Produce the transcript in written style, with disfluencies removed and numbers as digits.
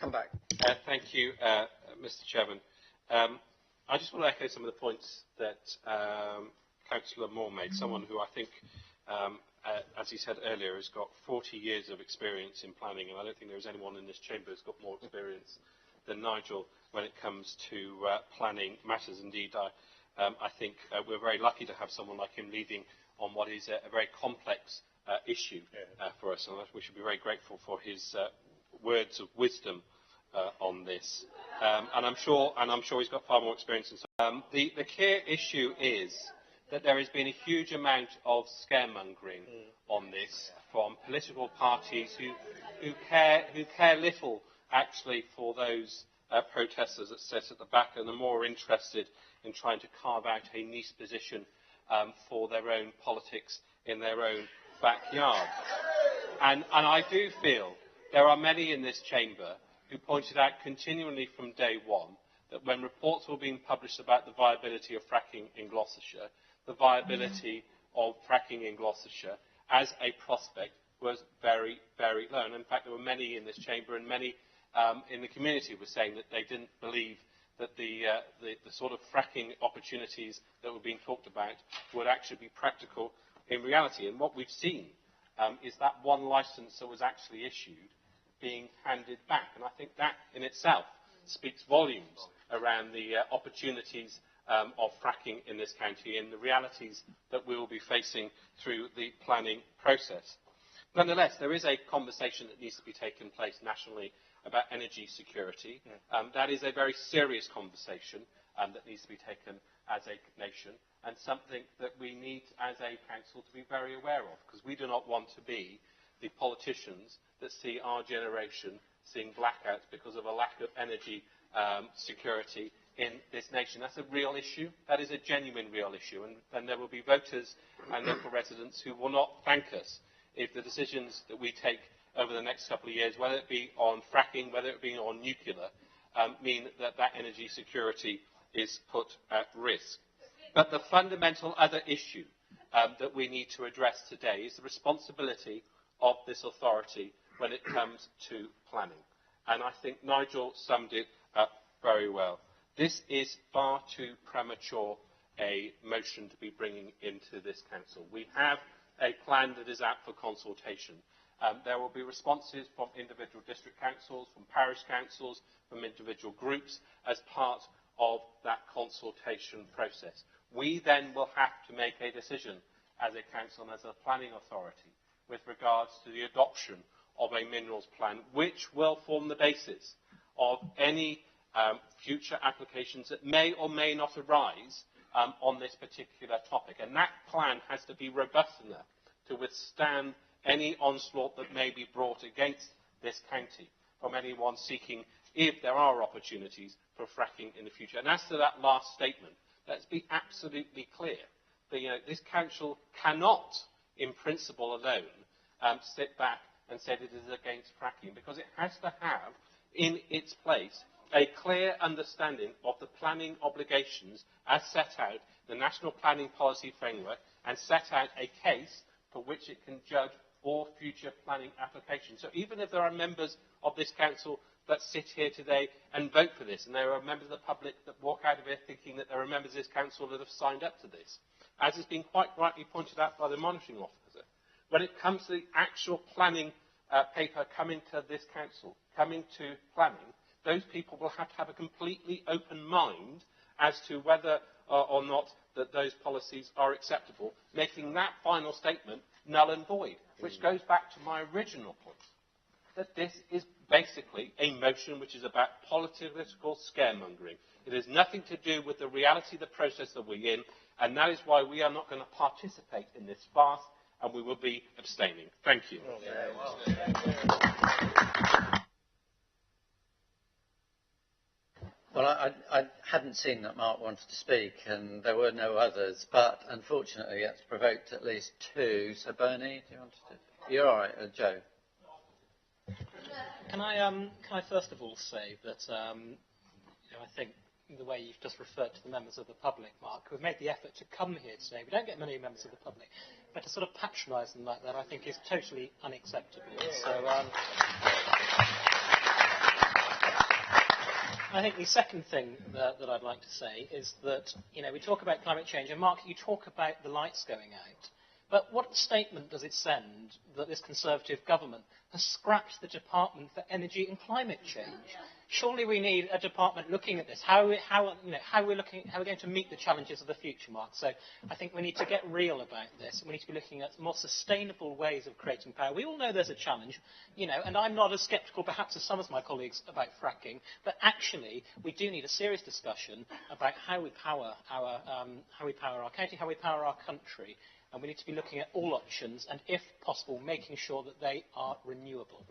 come back. Thank you, Mr. Chairman. I just want to echo some of the points that Councillor Moore made, someone who I think, as he said earlier, has got 40 years of experience in planning, and I don't think there's anyone in this chamber who's got more experience than Nigel when it comes to planning matters. Indeed, I think we're very lucky to have someone like him leading on what is a very complex issue for us, and we should be very grateful for his words of wisdom on this. And I'm sure he's got far more experience. The key issue is that there has been a huge amount of scaremongering on this from political parties who care little actually for those protesters that sit at the back and are more interested in trying to carve out a niche position for their own politics in their own backyard. And I do feel there are many in this chamber who pointed out continually from day one that when reports were being published about the viability of fracking in Gloucestershire, the viability of fracking in Gloucestershire as a prospect was very, very low. And in fact, there were many in this chamber and many in the community were saying that they didn't believe that the sort of fracking opportunities that were being talked about would actually be practical in reality. And what we've seen is that one licence that was actually issued being handed back. And I think that in itself speaks volumes around the opportunities of fracking in this county and the realities that we will be facing through the planning process. Nonetheless, there is a conversation that needs to be taking place nationally about energy security. That is a very serious conversation that needs to be taken as a nation, and something that we need as a council to be very aware of, because we do not want to be the politicians that see our generation seeing blackouts because of a lack of energy security in this nation. That's a real issue. That is a genuine real issue, and there will be voters and local residents who will not thank us if the decisions that we take over the next couple of years, whether it be on fracking, whether it be on nuclear, mean that that energy security is put at risk. But the fundamental other issue that we need to address today is the responsibility of this authority when it comes to planning. And I think Nigel summed it up very well. This is far too premature a motion to be bringing into this council. We have a plan that is out for consultation. There will be responses from individual district councils, from parish councils, from individual groups as part of that consultation process. We then will have to make a decision as a council and as a planning authority with regards to the adoption of a minerals plan, which will form the basis of any future applications that may or may not arise on this particular topic. And that plan has to be robust enough to withstand any onslaught that may be brought against this county from anyone seeking, if there are opportunities for fracking in the future. And as to that last statement, let's be absolutely clear that this council cannot, in principle alone, sit back and say that it is against fracking, because it has to have in its place a clear understanding of the planning obligations as set out in the National Planning Policy Framework, and set out a case for which it can judge all future planning applications. So even if there are members of this council that sit here today and vote for this, and there are members of the public that walk out of here thinking that there are members of this council that have signed up to this, as has been quite rightly pointed out by the monitoring officer, when it comes to the actual planning paper coming to this council, coming to planning, those people will have to have a completely open mind as to whether or not that those policies are acceptable, making that final statement null and void, which goes back to my original point, that this is basically a motion which is about political scaremongering. It has nothing to do with the reality of the process that we're in, and that is why we are not going to participate in this farce, and we will be abstaining. Thank you. Well, I hadn't seen that Mark wanted to speak, and there were no others, but unfortunately it's provoked at least two. So, Bernie, do you want to? You're all right, Joe. Can I first of all say that I think the way you've just referred to the members of the public, Mark, who have made the effort to come here today, we don't get many members of the public, but to sort of patronise them like that, I think is totally unacceptable. So. I think the second thing that I'd like to say is that, we talk about climate change, and Mark, you talk about the lights going out. But what statement does it send that this Conservative government has scrapped the Department for Energy and Climate Change? Surely we need a department looking at this. How are we going to meet the challenges of the future, Mark? So I think we need to get real about this. We need to be looking at more sustainable ways of creating power. We all know there's a challenge, and I'm not as sceptical perhaps as some of my colleagues about fracking, but actually we do need a serious discussion about how we power our county, how we power our country. And we need to be looking at all options and, if possible, making sure that they are renewable.